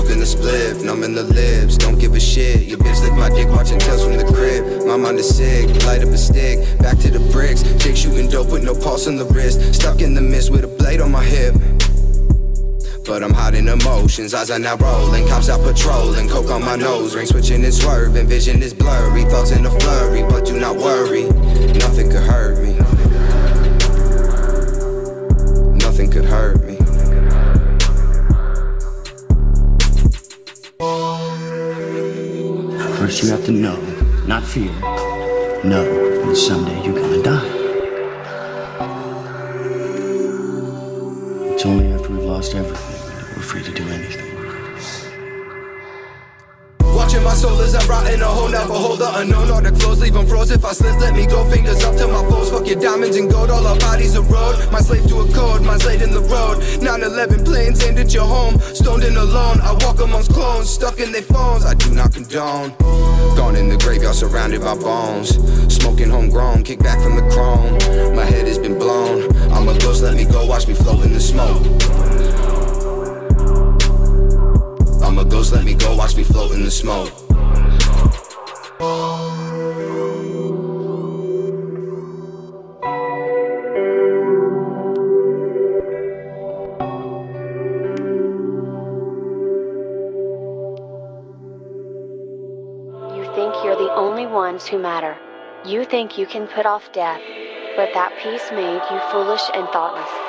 smoking the spliff, numbing the lips, don't give a shit. Your bitch lick my dick, watching Tales from the crib. My mind is sick, light up a stick, back to the bricks. Chick shooting dope with no pulse on the wrist, stuck in the mist with a blade on my hip. But I'm hiding emotions, eyes are now rolling, cops out patrolling, coke on my nose ring, switching and swerving, vision is blurry, thoughts in a flurry, but do not worry, nothing could hurt me. Nothing could hurt me. First you have to know, not fear. Know that someday you're gonna die. It's only after we've lost everything that we're free to do anything. Watching my soul as I rot in a hole, never hold the unknown. All the clothes leave them froze. If I slip, let me go. Fingers up to my foes. Fuck your diamonds and gold. All our bodies a road. My slave to a code. Mine's laid in the road. 9/11 planes aimed at your home. Stoned and alone. I walk amongst clones. Stuck in their phones. I do not condone. Gone in the graveyard surrounded by bones. Smoking homegrown. Kick back from the chrome. My head has been blown. I'm a ghost. Let me go. Watch me float in the smoke. I'm a ghost, let me go, watch me float in the smoke. You think you're the only ones who matter. You think you can put off death, but that peace made you foolish and thoughtless.